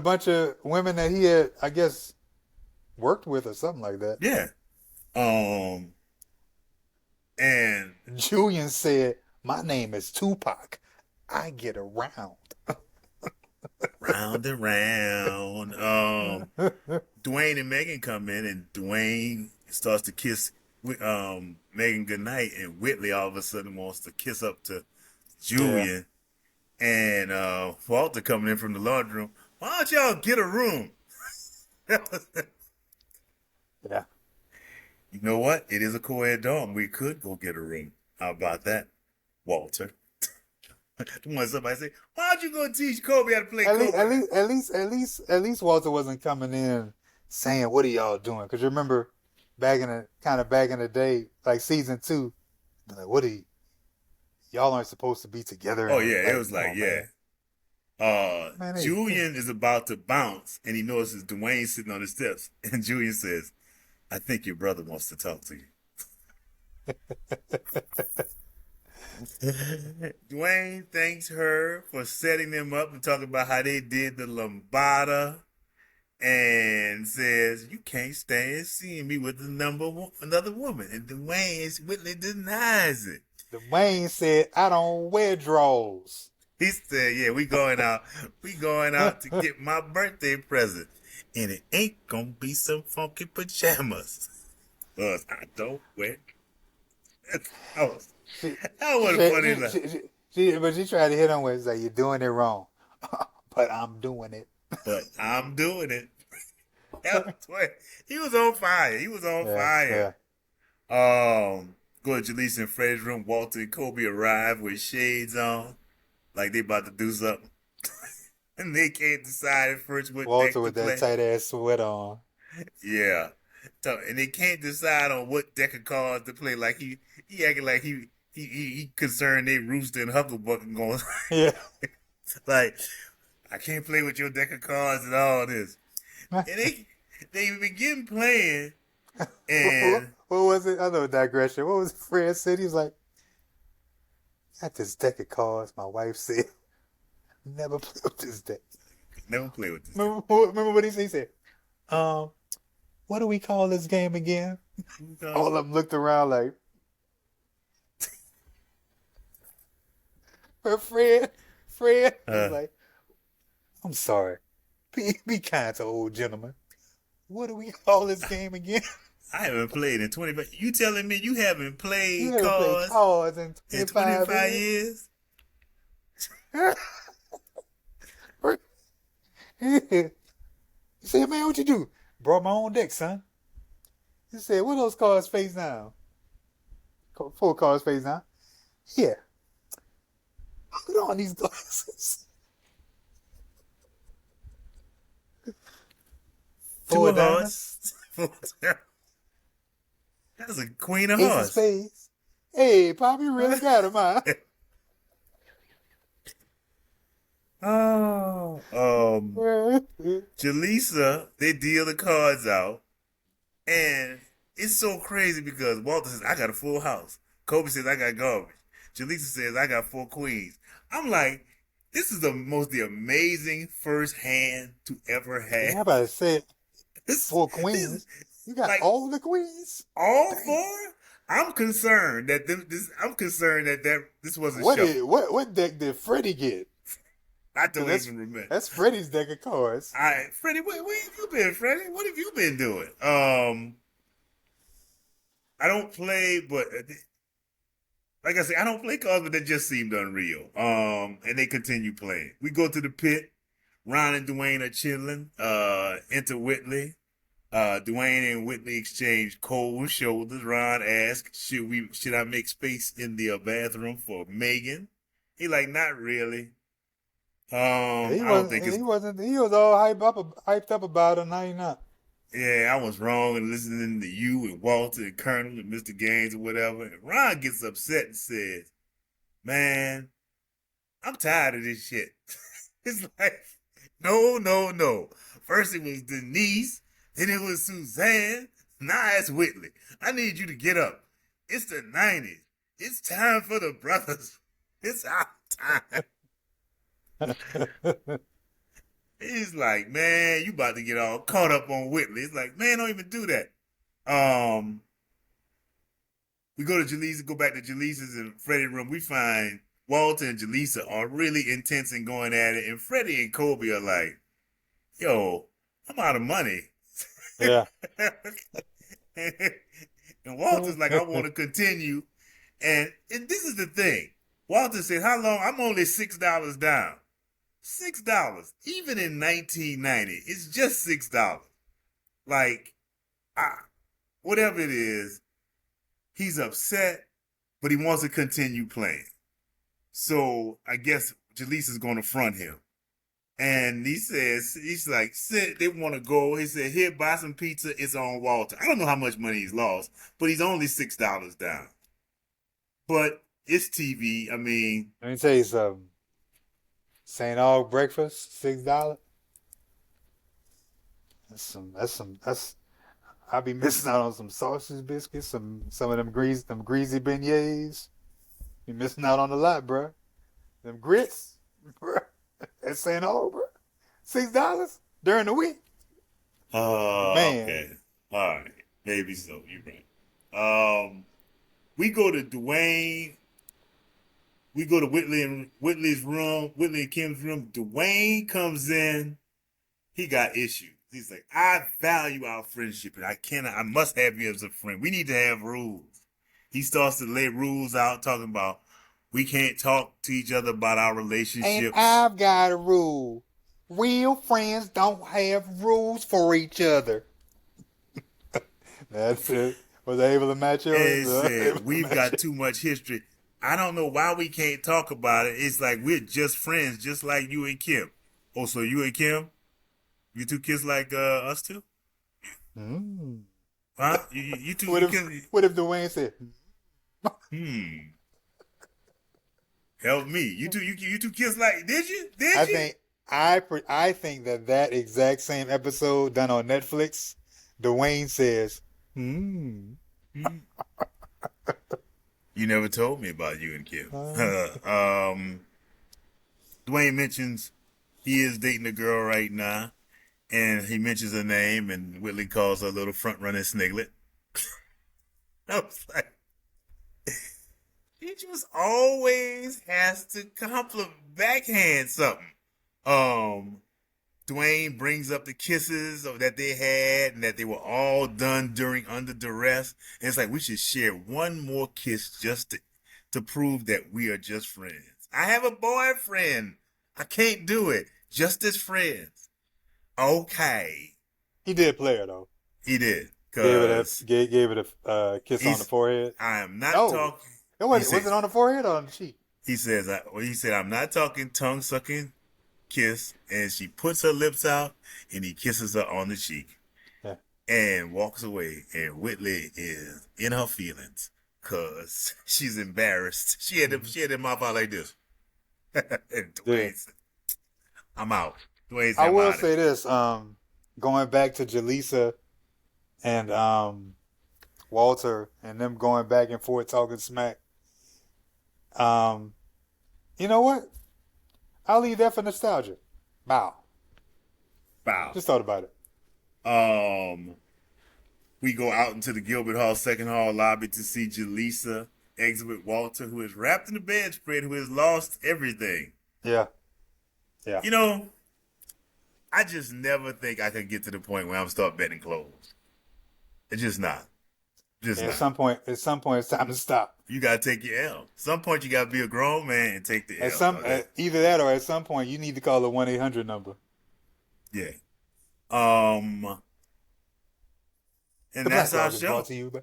bunch of women that he had, I guess, worked with or something like that. Yeah. And Julian said, "My name is Tupac. I get around." round and round. Dwayne and Megan come in, and Dwayne starts to kiss Megan goodnight, and Whitley all of a sudden wants to kiss up to Yeah, Julian, and Walter coming in from the laundry room. Why don't y'all get a room? yeah. You know what? It is a co-ed dorm. We could go get a room. How about that, Walter? When somebody say, "Why don't you go teach Kobe how to play Kobe?" At least Walter wasn't coming in saying, "What are y'all doing?" Because you remember back in the day, like season 2, like, "What are y'all aren't supposed to be together?" Oh And yeah, it like, was come like on, yeah. man, man, Julian is about to bounce, and he notices Dwayne sitting on the steps, and Julian says, "I think your brother wants to talk to you." Dwayne thanks her for setting them up and talking about how they did the lambada, and says, "You can't stand seeing me with another woman." And Dwayne Whitley denies it. Dwayne said, "I don't wear drawers." He said, "Yeah, we going out. We going out to get my birthday present, and it ain't gonna be some funky pajamas, 'cause I don't wear." That was She, that she, was said- funny enough. but she tried to hit him with, like, "You're doing it wrong," but I'm doing it. But I'm doing it. That was he was on fire. He was on Yeah, fire. yeah. Go to Jaleesa and Fred's room. Walter and Kobe arrive with shades on, like they about to do something, and they can't decide at first what Walter deck to with that play. tight ass sweat on. Yeah. So, and they can't decide on what deck of cards to play. Like he acting like he concerned they Rooster and Hucklebuck going Yeah. like, I can't play with your deck of cards and all this. And they begin playing, and What was it? I know digression. What was Fred said? He was like, "Got this deck of cards." My wife said, "Never play with this deck." never play with this. Remember what he said? He said, "What do we call this game again?" All of them looked around like, but Fred was like, "I'm sorry. Be kind to old gentlemen. What do we call this game again?" I haven't played in 20. But you telling me you haven't You played haven't played cards cards in in 25 25 years. years? He said, "Man, what you do?" "Brought my own deck, son." He said, "What those cards face down?" "Full cards face down." "Yeah." "Put on these glasses." Two Four of diamonds, hearts. That's a queen of ace of hearts. spades. Hey, Pop, you really got him, huh? Oh, Jaleesa, they deal the cards out, and it's so crazy because Walter says, I got a full house. Kobe says, I got garbage. Jaleesa says, I got four queens. I'm like, this is the amazing first hand to ever Yeah, have. how about to say This, four this queens? You got like all the queens? all Dang. four. I'm concerned that this was a What shuffle. did what deck did Freddie get? I Cause don't even remember. that's Freddie's deck of cards. Freddie, where have you been, Freddie? What have you been doing? I don't play, but like I said, I don't play cards, but that just seemed unreal. And they continue playing. We go to the pit. Ron and Dwayne are chilling. Enter Whitley. Dwayne and Whitley exchange cold shoulders. Ron asks, should I make space in the bathroom for Megan? He like, not really. He I don't think wasn't. it's. He wasn't. He was all hyped up about it. Now he not. Yeah, I was wrong in listening to you and Walter and Colonel and Mr. Gaines or whatever. And Ron gets upset and says, man, I'm tired of this shit. It's like, no, no, no. First it was Denise, then it was Suzanne, now it's Whitley. I need you to get up. It's the 90s. It's time for the brothers. It's our time. He's like, man, you about to get all caught up on Whitley. It's like, man, don't even do that. Um, we go back to Jaleesa's and Freddie's room. We find Walter and Jaleesa are really intense and going at it. And Freddie and Kobe are like, yo, I'm out of money. Yeah. And Walter's like, I want to continue. And this is the thing. Walter said, how long? I'm only $6 down. $6. Even in 1990, it's just $6. Like, whatever it is, he's upset, but he wants to continue playing. So I guess Jaleesa is going to front him. And he's like, they want to go. He said, here, buy some pizza. It's on Walter. I don't know how much money he's lost, but he's only $6 down. But it's TV. I mean, Let me tell you something. St. Aug breakfast, $6. That's. I'll be missing out on some sausage biscuits, some of them greasy beignets. Be missing out on a lot, bro. Them grits, bro. At St. Aug, bro. $6 during the week. Man. Okay. All right. Maybe so. You're right. We go to Dwayne. We go to Whitley's room, Whitley and Kim's room. Dwayne comes in. He got issues. He's like, I value our friendship and I must have you as a friend. We need to have rules. He starts to lay rules out, talking about we can't talk to each other about our relationships. And I've got a rule. Real friends don't have rules for each other. That's it. Was I able to match yours? And he said, we've got too much history. I don't know why we can't talk about it. It's like we're just friends, just like you and Kim. Oh, so you and Kim? You two kiss like us two? Mm. Huh? You two What kiss? what if Dwayne said, Help me. You two kiss like, did you? I think that exact same episode done on Netflix, Dwayne says, Hmm. You never told me about you and Kim. Dwayne mentions he is dating a girl right now, and he mentions her name, and Whitley calls her a little front running sniglet. I was like, he just always has to backhand something. Dwayne brings up the kisses that they had and that they were all done under duress. And it's like, we should share one more kiss just to prove that we are just friends. I have a boyfriend. I can't do it. Just as friends. Okay. he did play her though. He did. Gave it a kiss on the forehead. I am not No. talking. Was it on the forehead or on the cheek? He said, I'm not talking tongue sucking kiss. And she puts her lips out and he kisses her on the cheek. and walks away. And Whitley is in her feelings because she's embarrassed. She had her mouth out like this. And Yeah. Dwayne said, I'm out. Dwayne I said, I'm will out of say this, going back to Jaleesa and Walter and them going back and forth talking smack. Um, you know what? I'll leave that for nostalgia. Wow. Bow. Just thought about it. We go out into the Gilbert Hall second hall lobby to see Jaleesa exit with Walter, who is wrapped in the bedspread, who has lost everything. Yeah. Yeah. You know, I just never think I can get to the point where I'm start betting clothes. It's just not. Just At not. some point, it's time to stop. You gotta take your L. Some point you gotta be a grown man and take the At L. either that or at some point you need to call the 1-800 number. Yeah. And The that's Black our Log is show. brought to you by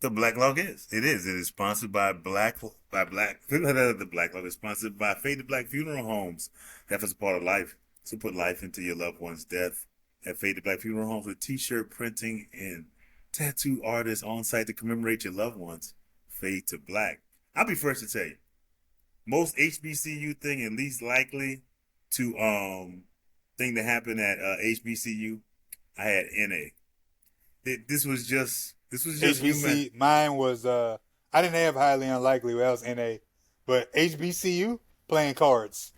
The Black Log is. It is. It is sponsored by Black. The Black Log is sponsored by Fade to Black Funeral Homes. Death is a part of life. So put life into your loved one's death. At Fade to Black Funeral Homes with T-shirt printing and tattoo artists on site to commemorate your loved ones. Fade to Black. I'll be first to tell you, most HBCU thing and least likely to thing that happened at HBCU, I had NA. This was just HBC. Mine was I didn't have highly unlikely. Well, I was NA, but HBCU playing cards.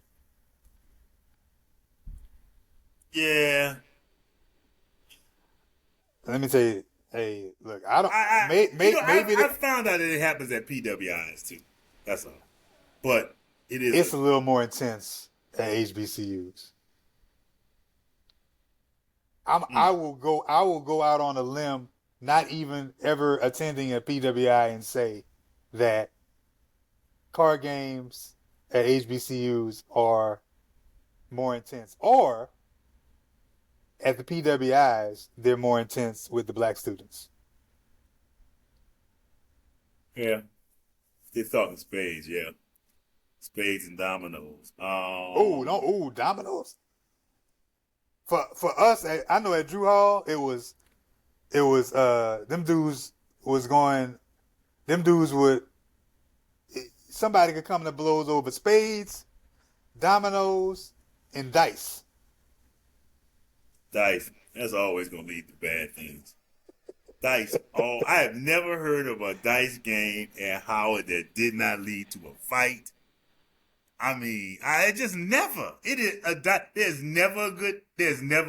Yeah. Let me tell you. Hey, look, I don't. I found out that it happens at PWIs too. That's all. But it's a little more intense at HBCUs. I will go out on a limb, not even ever attending a PWI, and say that card games at HBCUs are more intense. Or at the PWIs, they're more intense with the black students. Yeah. They thought in spades, yeah. Spades and dominoes. Dominoes. For us, I know at Drew Hall, it was them dudes would, somebody could come to blows over spades, dominoes, and dice. Dice. That's always going to lead to bad things. Dice. Oh, I have never heard of a dice game at Howard that did not lead to a fight. I mean, I just never. It is there's never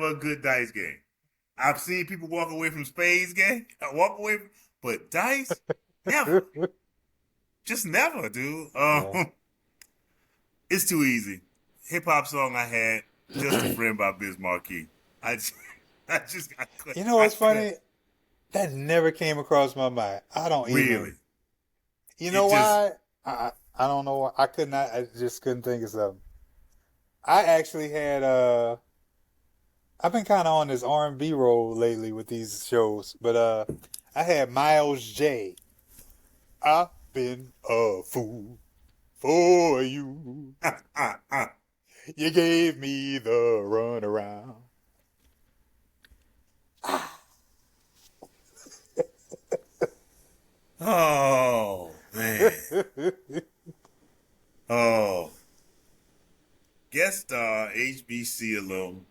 a good dice game. I've seen people walk away from spades game. But dice, never. Just never, dude. It's too easy. Hip hop song I had, Just a Friend by Biz Markie. I couldn't. You know what's funny? That never came across my mind. I don't really. Even. You know why? I don't know why. I just couldn't think of something. I actually had I've been kind of on this R&B roll lately with these shows, but I had Miles J. I've been a fool for you. You gave me the runaround. Oh, man. Oh. Guest star, HBC alum,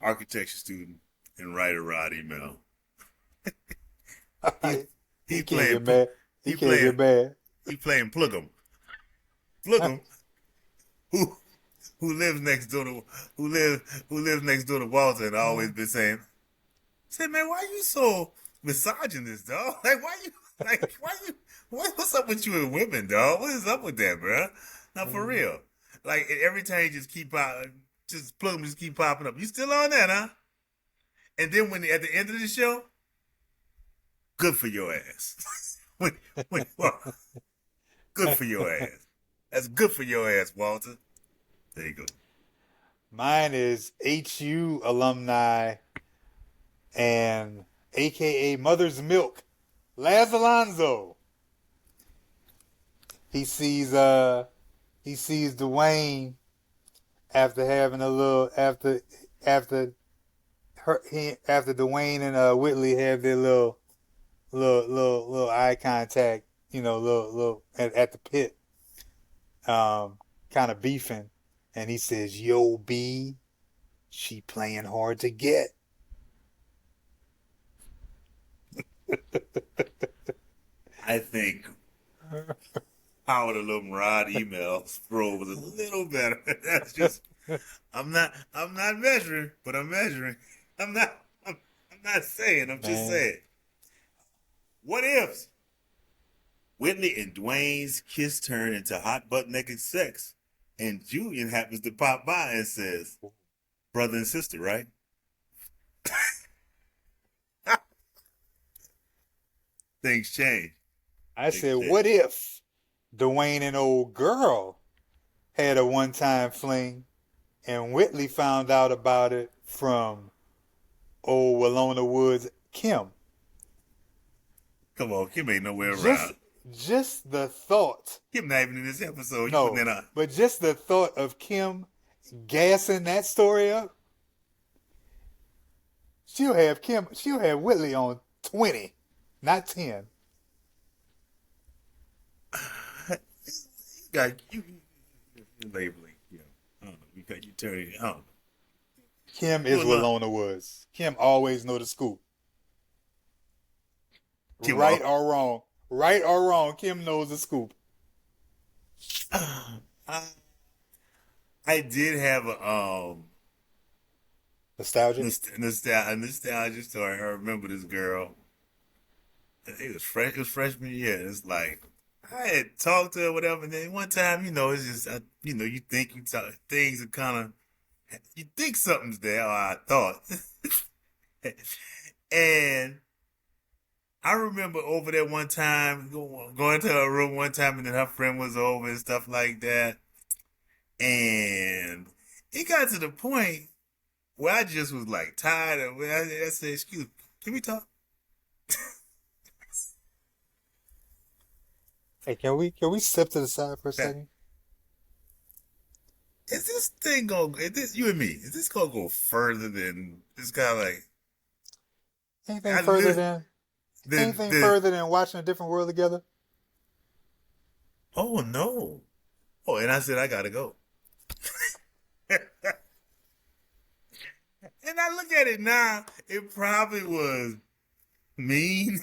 architecture student, and writer Rod Email. He can't get mad. He can't get mad. He playing Plug'em. Plug'em, who lives next door to Walter, and always been saying, man, why you so misogynist, dog? What's up with you and women, dog? What is up with that, bro? Now for real, every time you just keep Plug'em just keep popping up. You still on that, huh? And then at the end of the show, good for your ass. Good for your ass. That's good for your ass, Walter. There you go. Mine is HU alumni and AKA Mother's Milk, Laz Alonso. He sees Dwayne after after after Dwayne and Whitley have their little eye contact, little at the pit, kind of beefing, and he says, "Yo, B, she playing hard to get." I think Howard the Little Rod email scroll was a little better. That's just I'm not measuring, but I'm measuring. I'm not I'm not saying, I'm just Man, saying. What ifs? Whitley and Dwayne's kiss turn into hot butt naked sex, and Julian happens to pop by and says, "Brother and sister, right?" Things change. I Things said, change. what if Dwayne and old girl had a one-time fling, and Whitley found out about it from old Walona Woods Kim? Come on, Kim ain't nowhere Just around. just the thought. Kim not even in this episode. You putting No, that on? but just the thought of Kim gassing that story up, she'll have Whitley on 20, not 10. You got you labeling. You know, I don't know. You got you turning. I don't know. Kim You is a little Walona Woods. Kim always know the scoop. Kim off. Right or wrong. Right or wrong, Kim knows the scoop. I, I did have Nostalgic? a nostalgia story. I remember this girl. It was fresh. It was freshman year. It's like I had talked to her, whatever. And then one time, it's just, you think you talk, things are kind of, you think something's there. Or I thought, and I remember over there one time going to her room one time, and then her friend was over and stuff like that. And it got to the point where I just was like tired of it. I said, "Excuse me, can we talk?" Hey, can we step to the side for a Now, second? is this thing going? Is this you and me? Is this gonna go further than this guy? Like Anything I further live than anything the further than watching a different world together? oh no. Oh, and I said I gotta go. And I look at it now, it probably was mean.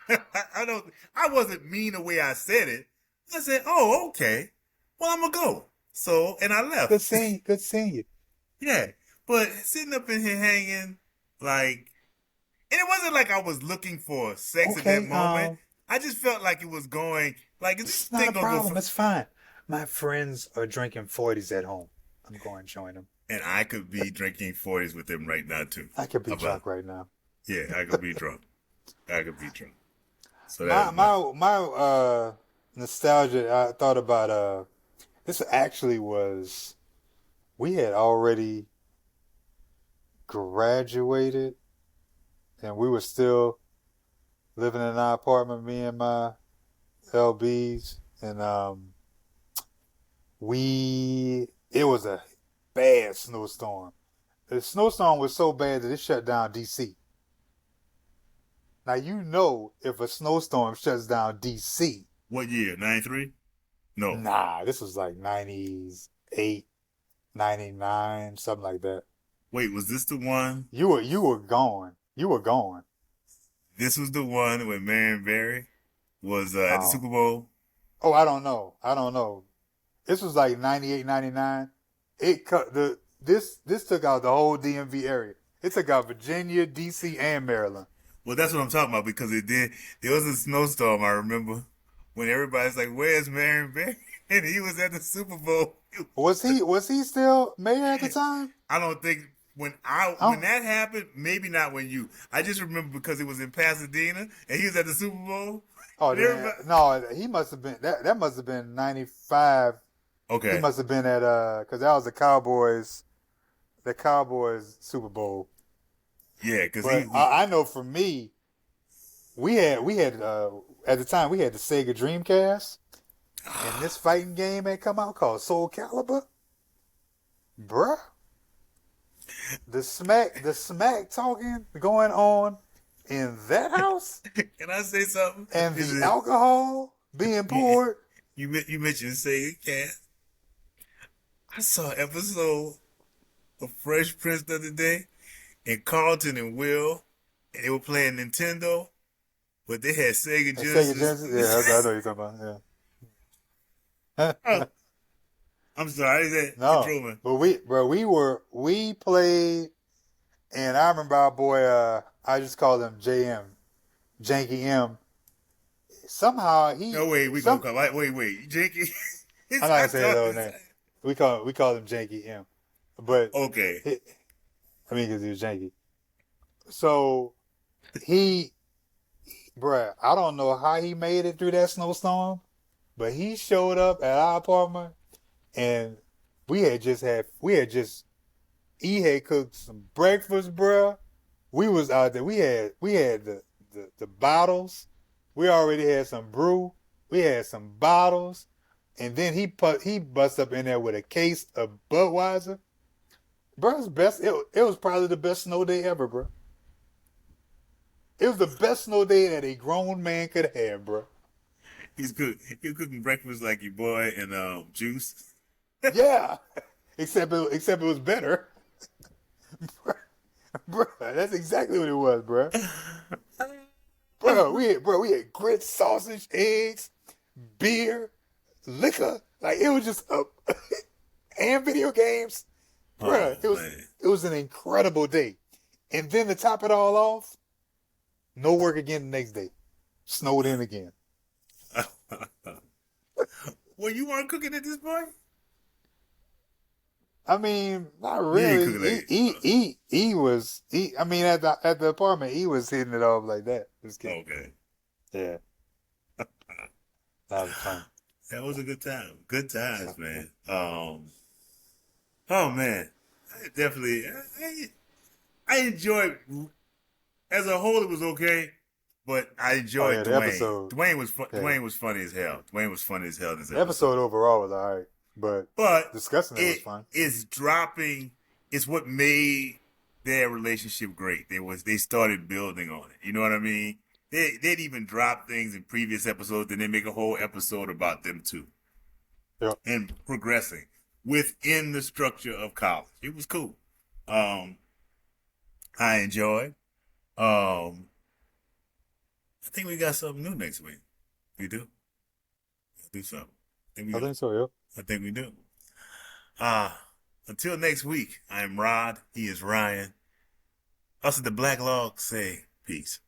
I wasn't mean the way I said it. I said, "Oh, okay. Well, I'm gonna go." So, and I Good left. seeing you. Good seeing you. Yeah, but sitting up in here hanging, like, and it wasn't like I was looking for sex at that Okay, moment. I just felt like it was going, like, is this it's not thing a gonna go problem. for? It's fine. My friends are drinking 40s at home. I'm going to join them. And I could be drinking 40s with them right now too. I could be How about? drunk right now. Yeah, I could be drunk. I could be drunk. So that My is my. my my nostalgia. I thought about this actually was we had already graduated and we were still living in our apartment, me and my LBs, and we it was a bad snowstorm. The snowstorm was so bad that it shut down DC. Now you know if a snowstorm shuts down DC. What year? 93? No. Nah, this was like 98, 99, something like that. Wait, was this the one? You were gone. You were gone. This was the one when Marion Barry was at the Oh. Super Bowl? Oh, I don't know. I don't know. This was like 98, 99. It cut this took out the whole DMV area. It took out Virginia, DC, and Maryland. Well, that's what I'm talking about because it did. There was a snowstorm, I remember, when everybody's like, "Where's Marion Barry?" And he was at the Super Bowl. Was he still mayor at the time? I don't think when Oh, that happened, maybe not when you. I just remember because it was in Pasadena and he was at the Super Bowl. oh And everybody, no, he must have been that must have been 95. He okay, must have been at because that was the Cowboys Super Bowl. yeah, because But I know for me, we had at the time we had the Sega Dreamcast, and this fighting game had come out called Soul Calibur, bruh. the smack talking going on in that house, Can I say something? and Is the it alcohol being you, poured. you mentioned Sega Cat? I saw an episode of Fresh Prince the other day, and Carlton and Will, and they were playing Nintendo, but they had Sega Sega Genesis. Genesis, yeah, I know what you're talking about. Oh, Yeah. I'm sorry, that it No, drove me. but we played, and I remember our boy. I just called him JM, Janky M. Somehow No, wait, we gonna call. Wait, Jakey. I'm not gonna say his old name. We call him Janky M, but Okay. I mean because he was janky. So he, bruh, I don't know how he made it through that snowstorm, but he showed up at our apartment, and he had cooked some breakfast, bruh. We was out there. We had the bottles. We already had some brew. We had some bottles, and then he bust up in there with a case of Budweiser. Bruh's best. It was probably the best snow day ever, bro. It was the best snow day that a grown man could have, bro. He's cooking breakfast like your boy and Juice. Yeah, except it was better, bro. That's exactly what it was, bro. We had grits, sausage, eggs, beer, liquor. Like it was just and video games, bro. Oh It was man. it was an incredible day. And then to top it all off, no work again the next day. Snowed in again. Well, you weren't cooking at this point? I mean, not You ain't really. cooking like I mean, at the apartment, he was hitting it off like that. Just kidding. okay. Yeah, that was fun. That was a good time. Good times, man. Oh man. I definitely I enjoyed as a whole it was okay, but I Oh enjoyed yeah, the Dwayne. episode. Yeah, Dwayne was funny as hell. Dwayne was funny as hell in this the episode episode. overall was alright, but But discussing it was fun. it's dropping. It's what made their relationship great. They started building on it. You know what I mean? They'd even drop things in previous episodes, then they make a whole episode about them too, Yeah. and progressing within the structure of college. It was cool. Um, I enjoyed. I think we got something new next week. We do. We'll do something. I think so. Yeah. I think we do. Until next week, I am Rod. He is Ryan. Us at the Black Log say peace.